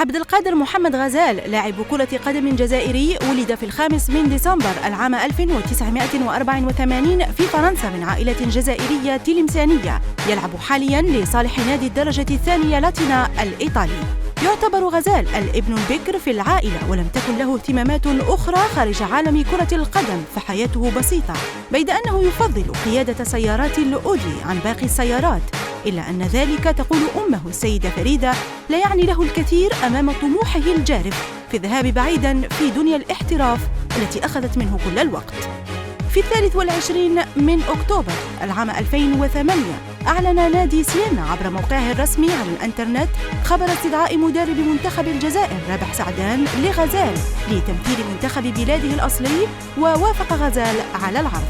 عبد القادر محمد غزال لاعب كرة قدم جزائري ولد في 5 ديسمبر العام 1984 في فرنسا من عائلة جزائرية تلمسانية، يلعب حالياً لصالح نادي الدرجة الثانية لاتينا الإيطالي. يعتبر غزال الابن البكر في العائلة، ولم تكن له اهتمامات أخرى خارج عالم كرة القدم، فحياته بسيطة، بيد أنه يفضل قيادة سيارات الأودي عن باقي السيارات، إلا أن ذلك تقول أمه السيدة فريدة لا يعني له الكثير أمام طموحه الجارف في الذهاب بعيداً في دنيا الاحتراف التي أخذت منه كل الوقت. في 23 من أكتوبر العام 2008 أعلن نادي سينا عبر موقعه الرسمي على الإنترنت خبر استدعاء مدرب منتخب الجزائر رابح سعدان لغزال لتمثيل منتخب بلاده الأصلي، ووافق غزال على العرض.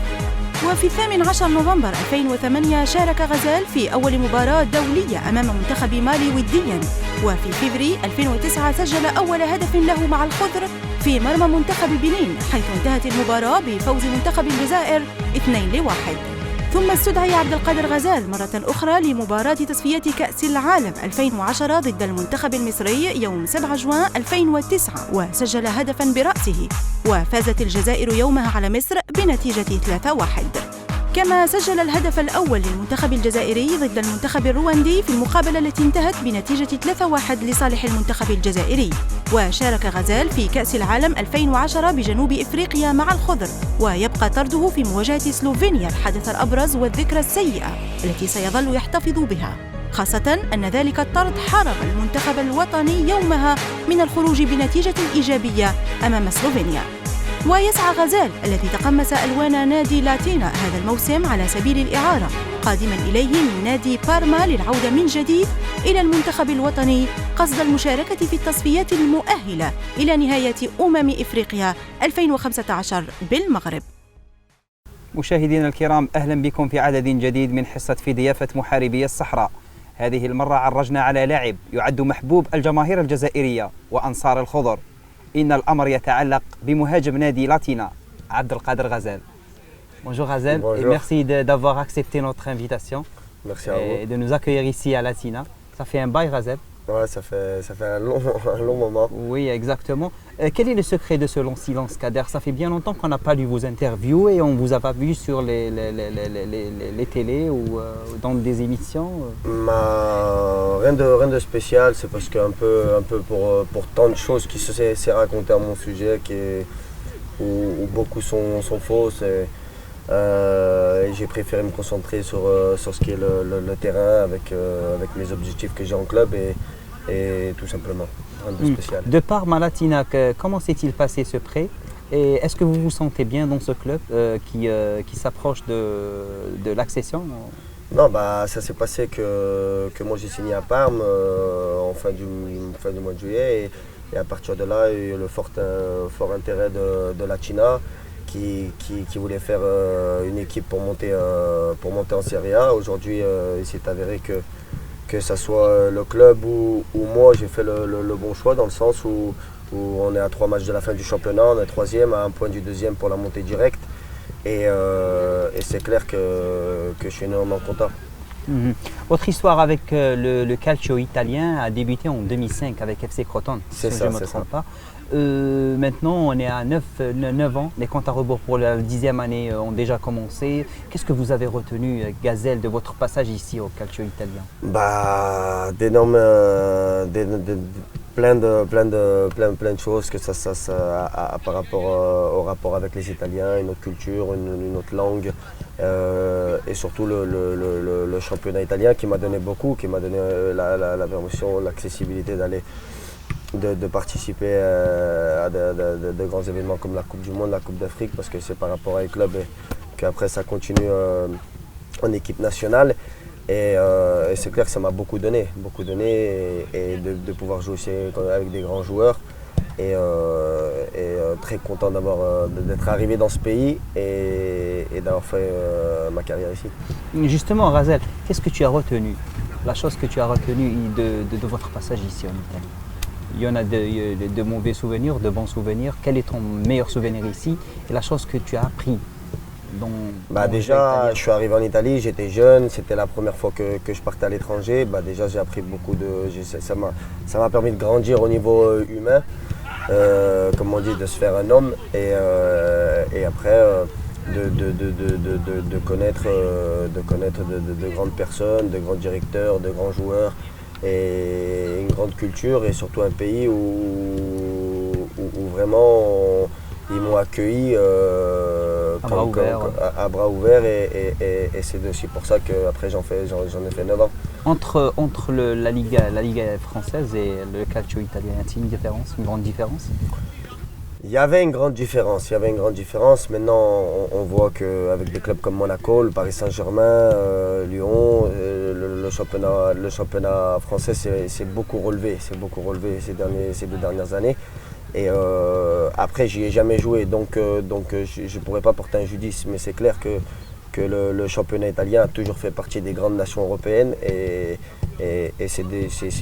وفي 18 نوفمبر 2008 شارك غزال في أول مباراة دولية أمام منتخب مالي ودياً، وفي فبراير 2009 سجل أول هدف له مع الخضر في مرمى منتخب بنين، حيث انتهت المباراة بفوز منتخب الجزائر 2-1. ثم استدعي عبد القادر غزال مرة أخرى لمباراة تصفيات كأس العالم 2010 ضد المنتخب المصري يوم 7 جوان 2009، وسجل هدفاً برأسه، وفازت الجزائر يومها على مصر بنتيجة 3-1. كما سجل الهدف الأول للمنتخب الجزائري ضد المنتخب الرواندي في المقابلة التي انتهت بنتيجة 3-1 لصالح المنتخب الجزائري. وشارك غزال في كأس العالم 2010 بجنوب إفريقيا مع الخضر، ويبقى طرده في مواجهة سلوفينيا الحدث الأبرز والذكرى السيئة التي سيظل يحتفظ بها، خاصة أن ذلك الطرد حرم المنتخب الوطني يومها من الخروج بنتيجة إيجابية أمام سلوفينيا. ويسعى غزال الذي تقمص ألوان نادي لاتينا هذا الموسم على سبيل الإعارة، قادما إليه من نادي بارما للعودة من جديد إلى المنتخب الوطني قصد المشاركة في التصفيات المؤهلة إلى نهاية إفريقيا 2015 بالمغرب. مشاهدينا الكرام، أهلا بكم في عدد جديد من حصة في ضيافة محاربي الصحراء. هذه المرة عرجنا على لاعب يعد محبوب الجماهير الجزائرية وأنصار الخضر. إن الأمر يتعلق بمهاجم نادي لاتينا عبد القادر غزال. Bonjour Ghazel, et merci d'avoir accepté notre invitation. Merci à vous. Et de nous accueillir ici à Latina. Ça fait un bail Ghazel. Ouais, ça fait un long moment. Oui, exactement. Quel est le secret de ce long silence, Kader? Ça fait bien longtemps qu'on n'a pas lu vos interviews et on vous a pas vu sur les télés ou dans des émissions. Rien de spécial, c'est parce qu'un peu pour tant de choses qui s'est raconté à mon sujet où beaucoup sont fausses. Et j'ai préféré me concentrer sur ce qui est le terrain avec mes objectifs que j'ai en club et tout simplement, rien de spécial. De par Malatina, comment s'est-il passé ce prêt et est-ce que vous vous sentez bien dans ce club qui s'approche de l'accession? Non, ça s'est passé que moi j'ai signé à Parme en fin du mois de juillet et à partir de là il y a eu le fort intérêt de Latina qui voulait faire une équipe pour monter en Serie A. Aujourd'hui, il s'est avéré que ça soit le club ou moi, j'ai fait le bon choix dans le sens où on est à 3 matchs de la fin du championnat, on est 3e à 1 point du 2e pour la montée directe et c'est clair que je suis énormément content. Votre histoire avec le calcio italien a débuté en 2005 avec FC Crotone, si je ne me trompe pas. Maintenant, on est à 9 ans. Les comptes à rebours pour la 10e année ont déjà commencé. Qu'est-ce que vous avez retenu, Ghazel, de votre passage ici au calcio italien? Plein de choses que ça par rapport au rapport avec les Italiens, une autre culture, une autre langue et surtout le championnat italien qui m'a donné beaucoup, qui m'a donné la permission, l'accessibilité de participer à de grands événements comme la Coupe du Monde, la Coupe d'Afrique, parce que c'est par rapport à les clubs et qu'après ça continue en équipe nationale. Et c'est clair que ça m'a beaucoup donné et de pouvoir jouer aussi avec des grands joueurs et très content d'être arrivé dans ce pays et d'avoir fait ma carrière ici. Justement, Ghazel, qu'est-ce que tu as retenu? La chose que tu as retenue de votre passage ici en Italie? Il y en a de mauvais souvenirs, de bons souvenirs. Quel est ton meilleur souvenir ici et la chose que tu as appris dans Déjà, l'Italie? je suis arrivé en Italie, j'étais jeune, c'était la première fois que je partais à l'étranger. Déjà, j'ai appris beaucoup ça m'a permis de grandir au niveau humain, comme on dit, de se faire un homme. Et après, de connaître, de grandes personnes, de grands directeurs, de grands joueurs, et une grande culture, et surtout un pays où vraiment ils m'ont accueilli à bras ouverts, et c'est aussi pour ça qu'après j'en ai fait 9 ans. Entre la Liga française et le calcio italien, y a-t-il une grande différence? Il y avait une grande différence. Maintenant, on voit qu'avec des clubs comme Monaco, le Paris Saint-Germain, Lyon, le championnat français c'est beaucoup relevé ces 2 dernières années. Et après, j'y ai jamais joué, donc je ne pourrais pas porter un judice, mais c'est clair que le championnat italien a toujours fait partie des grandes nations européennes, et c'est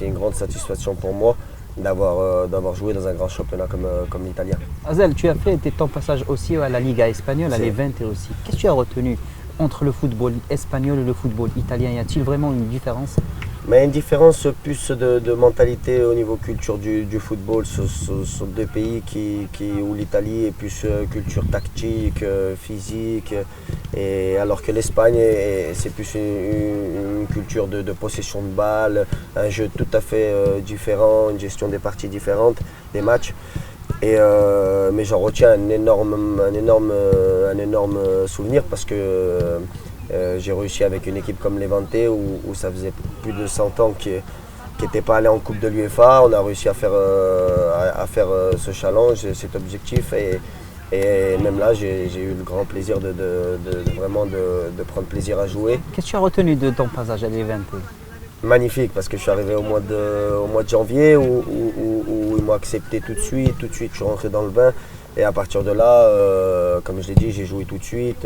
une grande satisfaction pour moi d'avoir joué dans un grand championnat comme l'italien. Azel, tu as fait ton passage aussi à la Liga espagnole, à l'Levante aussi. Qu'est-ce que tu as retenu entre le football espagnol et le football italien? Y a-t-il vraiment une différence? Mais une différence plus de mentalité au niveau culture du football. Ce sont 2 pays où l'Italie est plus culture tactique, physique, et alors que l'Espagne c'est plus une culture de possession de balle, un jeu tout à fait différent, une gestion des parties différentes, des matchs. Mais j'en retiens un énorme souvenir, parce que j'ai réussi avec une équipe comme Levante où ça faisait plus de 100 ans qu'ils n'étaient pas allés en Coupe de l'UEFA. On a réussi à faire ce challenge, cet objectif, et même là j'ai eu le grand plaisir de prendre plaisir à jouer. Qu'est-ce que tu as retenu de ton passage à Levante? Magnifique, parce que je suis arrivé au mois de janvier où ils m'ont accepté tout de suite, je suis rentré dans le bain. Et à partir de là, comme je l'ai dit, j'ai joué tout de suite.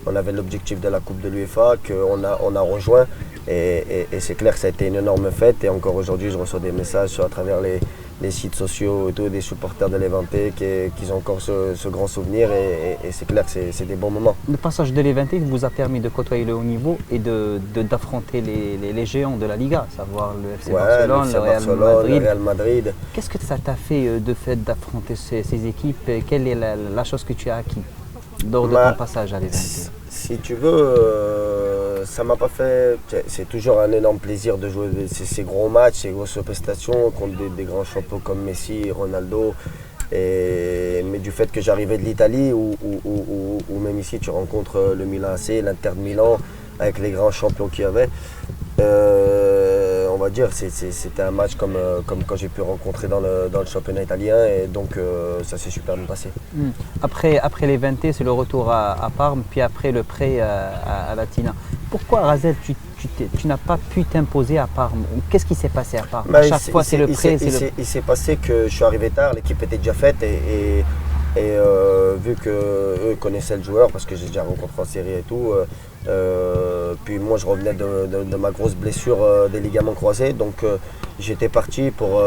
On avait l'objectif de la Coupe de l'UEFA qu'on a rejoint. Et c'est clair que ça a été une énorme fête. Et encore aujourd'hui, je reçois des messages à travers les sites sociaux et tout, des supporters de Levante qui ont encore ce grand souvenir. Et c'est clair que c'est des bons moments. Le passage de Levante vous a permis de côtoyer le haut niveau et d'affronter les géants de la Liga, à savoir le FC Barcelone, le Real Madrid. Qu'est-ce que ça t'a fait de fait d'affronter ces équipes? Et quelle est la chose que tu as acquis lors de ton passage à Levante? Si tu veux, ça m'a pas fait. C'est toujours un énorme plaisir de jouer ces gros matchs, ces grosses prestations contre des grands champions comme Messi, Ronaldo. Mais du fait que j'arrivais de l'Italie, où même ici tu rencontres le Milan AC, l'Inter de Milan, avec les grands champions qu'il y avait. On va dire c'était un match comme quand j'ai pu rencontrer dans le championnat italien, et donc ça s'est super bien passé. Après Levante, c'est le retour à Parme, puis après le prêt à Latina. Pourquoi, Razel, tu n'as pas pu t'imposer à Parme? Qu'est-ce qui s'est passé à Parme? À chaque fois c'est le prêt. Il s'est passé que je suis arrivé tard, l'équipe était déjà faite, et vu qu'eux connaissaient le joueur, parce que j'ai déjà rencontré en série et tout, puis moi je revenais de ma grosse blessure des ligaments croisés, donc j'étais parti pour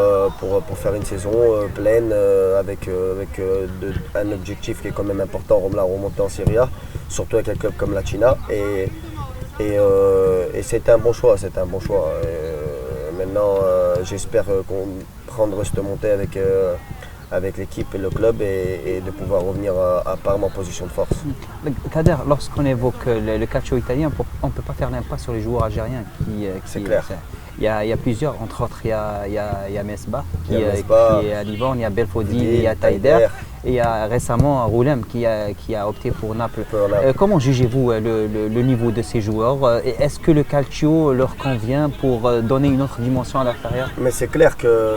faire une saison pleine avec un objectif qui est quand même important, la remontée en Serie A, surtout avec un club comme la China, et c'était un bon choix. Maintenant j'espère qu'on prendre cette montée avec l'équipe et le club, et de pouvoir revenir à Parme en position de force. Kader, lorsqu'on évoque le calcio italien, on ne peut pas faire l'impasse sur les joueurs algériens. C'est clair. Il y a plusieurs, entre autres il y a Mesbah qui est à Livorno, il y a Belfodil, il y a Taider, et il y a récemment Roulem qui a opté pour Naples. Comment jugez-vous le niveau de ces joueurs? Est-ce que le calcio leur convient pour donner une autre dimension à leur carrière? Mais c'est clair que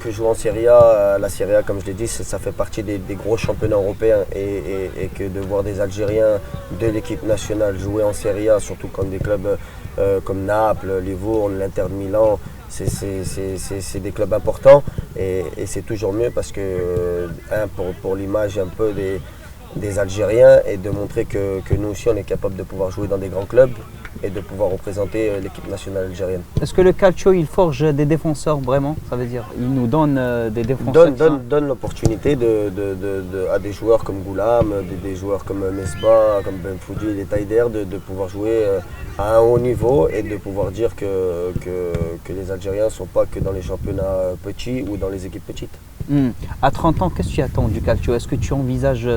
jouer en Serie A, la Serie A comme je l'ai dit, ça fait partie des gros championnats européens, et que de voir des Algériens de l'équipe nationale jouer en Serie A, surtout quand des clubs comme Naples, Livorno, l'Inter de Milan, c'est des clubs importants, et c'est toujours mieux parce que pour l'image un peu des Algériens et de montrer que nous aussi on est capable de pouvoir jouer dans des grands clubs et de pouvoir représenter l'équipe nationale algérienne. Est-ce que le calcio, il forge des défenseurs vraiment? Ça veut dire, il nous donne des défenseurs Donne l'opportunité à des joueurs comme Goulam, des joueurs comme Mesbah, comme Benfoudi et les Taider de pouvoir jouer à un haut niveau et de pouvoir dire que les Algériens ne sont pas que dans les championnats petits ou dans les équipes petites. À 30 ans, qu'est-ce que tu attends du calcio? Est-ce que tu envisages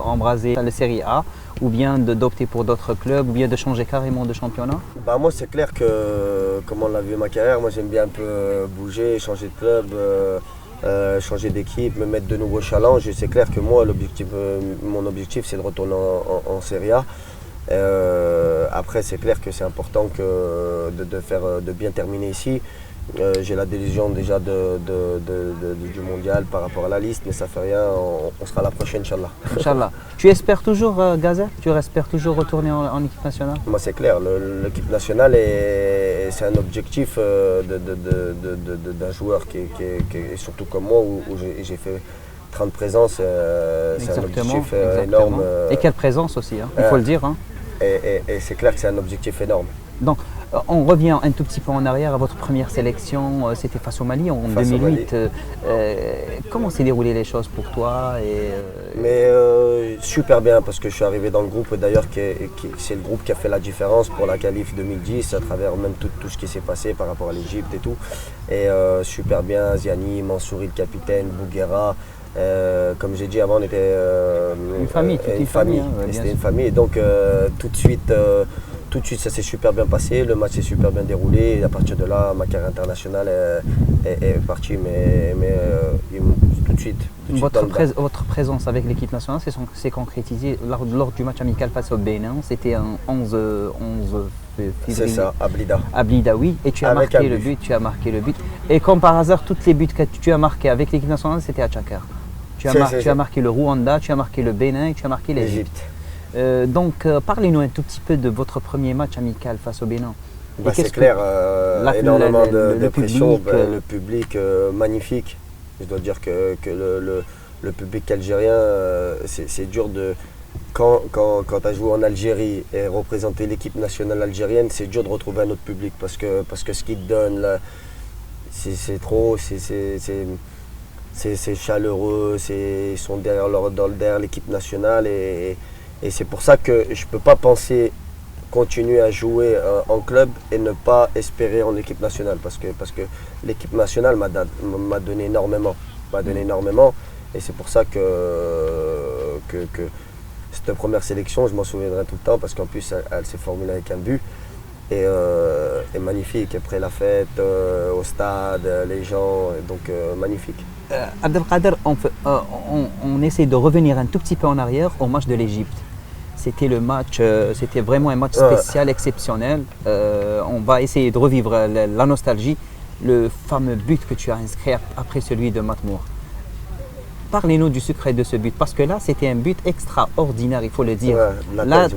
embraser la Série A ou bien d'opter pour d'autres clubs ou bien de changer carrément de championnat? Bah moi c'est clair que, comme on l'a vu ma carrière, moi j'aime bien un peu bouger, changer de club, changer d'équipe, me mettre de nouveaux challenges. Et c'est clair que moi mon objectif c'est de retourner en Serie A. Après c'est clair que c'est important de bien terminer ici. J'ai la délusion déjà du mondial par rapport à la liste, mais ça fait rien, on sera la prochaine, Inch'Allah. Inch'Allah. Tu espères toujours, Gazel? Tu espères toujours retourner en équipe nationale? Moi c'est clair, l'équipe nationale c'est un objectif d'un joueur qui est surtout comme moi, où j'ai fait 30 présences, c'est un objectif énorme. Et quelle présence aussi, hein, il faut le dire. Hein. Et c'est clair que c'est un objectif énorme. Donc, on revient un tout petit peu en arrière à votre première sélection, c'était face au Mali en 2008. Comment s'est déroulé les choses pour toi super bien, parce que je suis arrivé dans le groupe d'ailleurs, c'est le groupe qui a fait la différence pour la qualif 2010 à travers même tout ce qui s'est passé par rapport à l'Égypte et tout. Et super bien, Ziani, Mansouri le capitaine, Bouguera. Comme j'ai dit avant, on était une famille, c'était une famille. Et donc tout de suite ça s'est super bien passé, le match s'est super bien déroulé et à partir de là ma carrière internationale est partie, mais tout de suite. Votre présence avec l'équipe nationale s'est concrétisée lors du match amical face au Bénin, c'était un 11 février. C'est ça, à Blida. À Blida, oui, et tu as marqué le but, Et comme par hasard, tous les buts que tu as marqués avec l'équipe nationale, c'était à Tchakar. Tu as marqué le Rwanda, tu as marqué le Bénin et tu as marqué l'Égypte. Donc, parlez-nous un tout petit peu de votre premier match amical face au Bénin. C'est clair, énormément de pression, le public magnifique. Je dois dire que le public algérien, c'est dur de... Quand tu as joué en Algérie et représenté l'équipe nationale algérienne, c'est dur de retrouver un autre public parce que ce qu'ils te donnent, c'est trop, c'est chaleureux, ils sont derrière l'équipe nationale et c'est pour ça que je ne peux pas penser continuer à jouer en club et ne pas espérer en équipe nationale parce que l'équipe nationale m'a donné énormément. Et c'est pour ça que cette première sélection, je m'en souviendrai tout le temps parce qu'en plus elle s'est formulée avec un but et magnifique. Après la fête, au stade, les gens, donc magnifique. Abdelkader, on essaie de revenir un tout petit peu en arrière au match de l'Égypte. C'était c'était vraiment un match spécial, exceptionnel. On va essayer de revivre la nostalgie, le fameux but que tu as inscrit après celui de Matmour. Parlez-nous du secret de ce but, parce que là, c'était un but extraordinaire, il faut le dire. Là,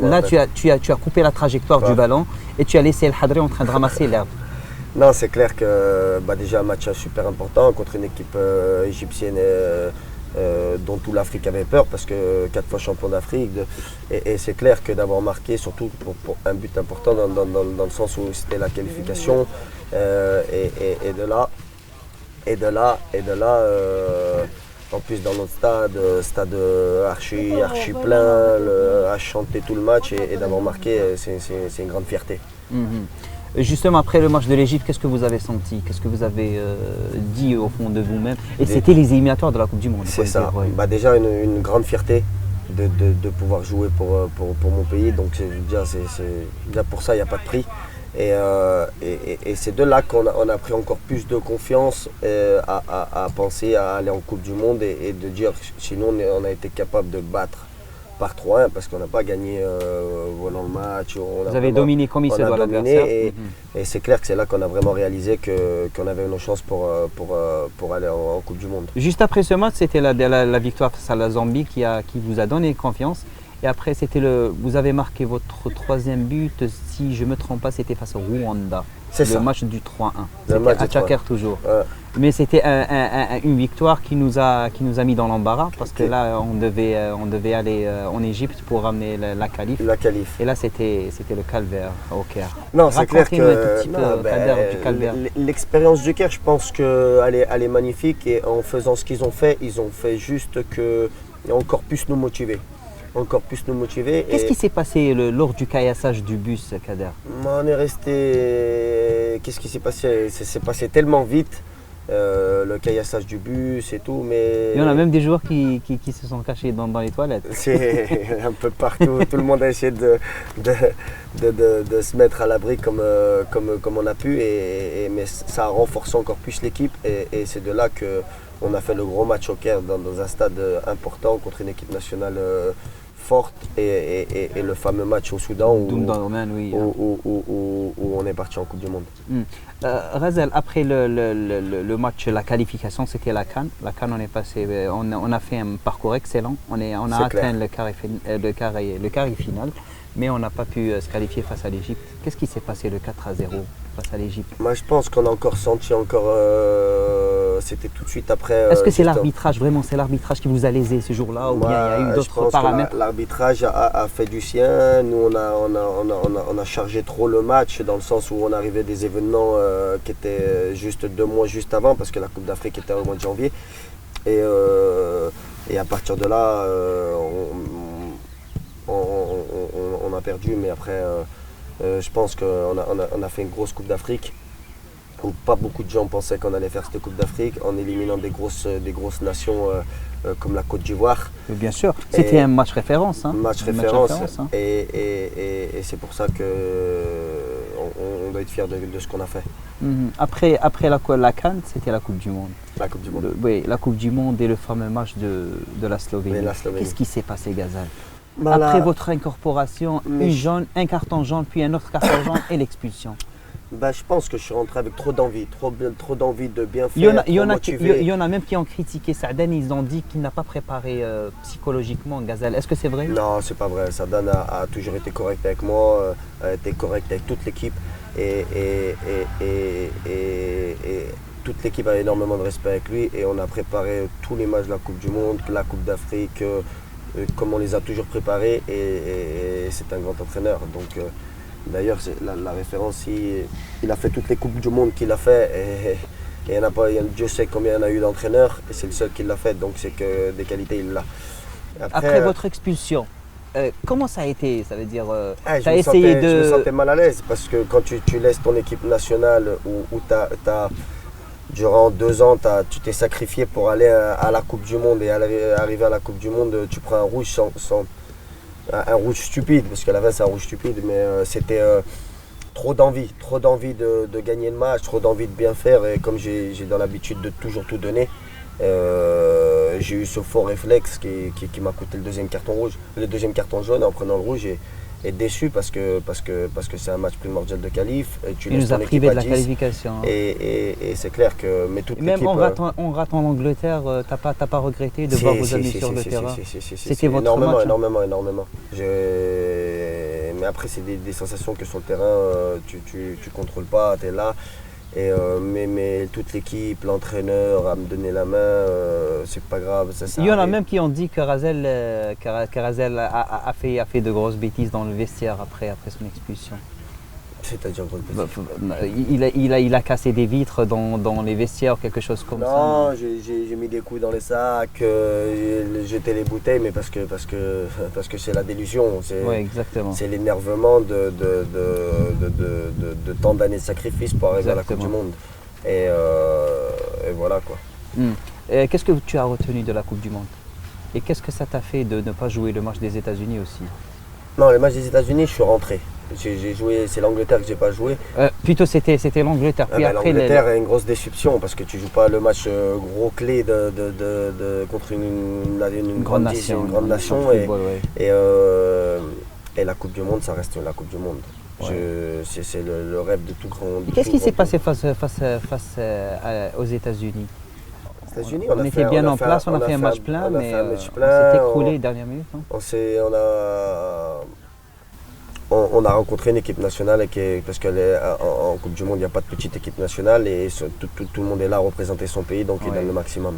tu as coupé la trajectoire du ballon et tu as laissé El Hadri en train de ramasser l'herbe. Non, c'est clair que déjà un match super important contre une équipe égyptienne dont toute l'Afrique avait peur parce que 4 fois champion d'Afrique. Et c'est clair que d'avoir marqué, surtout pour un but important dans le sens où c'était la qualification. Et de là, en plus dans notre stade archi plein, à chanter tout le match et d'avoir marqué, c'est une grande fierté. Justement, après le match de l'Égypte, qu'est-ce que vous avez senti? Qu'est-ce que vous avez dit au fond de vous-même? Et c'était les éliminatoires de la Coupe du Monde. C'est ça. Déjà une grande fierté de pouvoir jouer pour mon pays. Donc déjà pour ça, il n'y a pas de prix. Et c'est de là qu'on a pris encore plus de confiance à penser à aller en Coupe du Monde et de dire sinon on a été capable de battre par 3-1 parce qu'on n'a pas gagné volant le match. Vous avez dominé comme il se doit l'adversaire. Et c'est clair que c'est là qu'on a vraiment réalisé qu'on avait nos chances pour aller en Coupe du Monde. Juste après ce match, c'était la victoire face à la Zambie qui vous a donné confiance. Et après, vous avez marqué votre 3e but, si je ne me trompe pas, c'était face au Rwanda. C'est le ça. match du 3-1. Le C'était match à du 3-1. Tchaker toujours. Ouais. Mais c'était une victoire qui nous a mis dans l'embarras parce que Ok. là, on devait aller en Égypte pour ramener la qualif. La qualif. Et là, c'était le calvaire au Caire. Non, c'est clair Racontez-nous un tout que petit peu, Kader, du calvaire. l'expérience du Caire, je pense qu'elle est magnifique et en faisant ce qu'ils ont fait juste que encore plus nous motiver. Encore plus nous motiver. Qu'est-ce et qui s'est passé lors du caillassage du bus, Kader? on est resté. Qu'est-ce qui s'est passé? C'est passé tellement vite. Le caillassage du bus et tout, mais Il y en a même des joueurs qui se sont cachés dans les toilettes. c'est un peu partout. Tout le monde a essayé de se mettre à l'abri comme on a pu, mais ça a renforcé encore plus l'équipe et c'est de là qu'on a fait le gros match au Caire dans un stade important contre une équipe nationale forte et le fameux match au Soudan Doumdorman, oui. où on est parti en Coupe du Monde. Razel, après le match, la qualification, c'était la CAN. La CAN, on est passé, on a fait un parcours excellent. On a C'est atteint clair. le quart final, mais on n'a pas pu se qualifier face à l'Égypte. Qu'est-ce qui s'est passé le 4-0 face à l'Égypte? Moi, je pense qu'on a encore senti c'était tout de suite après. Est-ce que c'est juste l'arbitrage, vraiment, c'est l'arbitrage qui vous a lésé ce jour-là, ou bien il y a eu je d'autres pense que paramètres? l'arbitrage a fait du sien. Nous, on a chargé trop le match dans le sens où on arrivait des événements qui étaient juste 2 mois juste avant, parce que la Coupe d'Afrique était au mois de janvier. Et à partir de là, on a perdu. Mais après, je pense qu'on a fait une grosse Coupe d'Afrique, où pas beaucoup de gens pensaient qu'on allait faire cette Coupe d'Afrique en éliminant des grosses nations comme la Côte d'Ivoire. Bien sûr, c'était Et- un match référence. Hein. Match Un référence. hein. Et c'est pour ça qu'on doit être fier de ce qu'on a fait. Mhm. Après la CAN, c'était la Coupe du Monde. La Coupe du Monde. Oui, la Coupe du Monde et le fameux match de la Slovénie. Mais la Slovénie. Qu'est-ce qui s'est passé, Ghazal? Bah, Après là, votre incorporation, Mais un carton jaune, puis un autre carton jaune et l'expulsion. bah, je pense que je suis rentré avec trop d'envie de bien faire. Il y trop en a motivé. même qui ont critiqué Saadane, ils ont dit qu'il n'a pas préparé psychologiquement Ghazal. Est-ce que c'est vrai? Non, c'est pas vrai. Sadan a toujours été correct avec moi, a été correct avec toute l'équipe. Et toute l'équipe a énormément de respect avec lui. Et on a préparé tous les matchs de la Coupe du Monde, la Coupe d'Afrique, comme on les a toujours préparés. Et c'est un grand entraîneur. Donc, d'ailleurs, c'est la référence, il a fait toutes les Coupes du Monde qu'il a fait. Et il y en a pas, Dieu sait combien il y en a eu d'entraîneurs. Et c'est le seul qui l'a fait. Donc, c'est que des qualités, il l'a. Après votre expulsion, comment ça a été? Ça veut dire, je tu as me essayé sentais- Je me de... sentais mal à l'aise parce que quand tu laisses ton équipe nationale où durant 2 ans, tu t'es sacrifié pour aller à la Coupe du Monde et arriver à la Coupe du Monde, tu prends un rouge un rouge stupide, parce qu'à la fin c'est un rouge stupide, mais c'était trop d'envie de gagner le match, trop d'envie de bien faire et comme j'ai dans l'habitude de toujours tout donner, j'ai eu ce fort réflexe qui m'a coûté le deuxième carton jaune en prenant le rouge et déçu parce que c'est un match primordial de qualif. Et tu Il laisses nous a ton privé équipe de la à 10, qualification. Hein. et c'est clair que mais toute Même l'équipe. en ratant l'Angleterre, t'as pas regretté de voir vos amis sur le terrain? C'était votre énormément, match, hein. énormément. Mais après, c'est des sensations que sur le terrain, tu contrôles pas, tu es là. Mais toute l'équipe, l'entraîneur a me donné la main, c'est pas grave. Ça Il y en a arrive. même qui ont dit que Razel a fait de grosses bêtises dans le vestiaire après son expulsion. C'est-à-dire grosse bêtise. Il a cassé des vitres dans les vestiaires ou quelque chose comme ça. Non, j'ai mis des coups dans les sacs, j'ai jeté les bouteilles, mais parce que c'est la délusion, Oui, exactement. c'est l'énervement de tant d'années de sacrifice pour arriver à la Coupe du Exactement. Monde. Et voilà quoi. Qu'est-ce que tu as retenu de la Coupe du Monde? Et qu'est-ce que ça t'a fait de ne pas jouer le match des États-Unis aussi? Non, le match des États-Unis, je suis rentré. J'ai joué, c'est l'Angleterre que j'ai pas joué. Plutôt c'était l'Angleterre. Puis après L'Angleterre est une grosse déception parce que tu joues pas le match gros clé contre une grande nation, nation. une grande nation de football, ouais. et la Coupe du Monde, ça reste la Coupe du Monde. Ouais. C'est le rêve de tout grand. Et qu'est-ce qui s'est passé face aux États-Unis? Aux États-Unis, On était bien en place, on a fait un match plein, mais on s'est écroulé dernière minute. Non? on a rencontré une équipe nationale parce qu'en Coupe du Monde, il n'y a pas de petite équipe nationale et tout le monde est là à représenter son pays, donc il donne le maximum.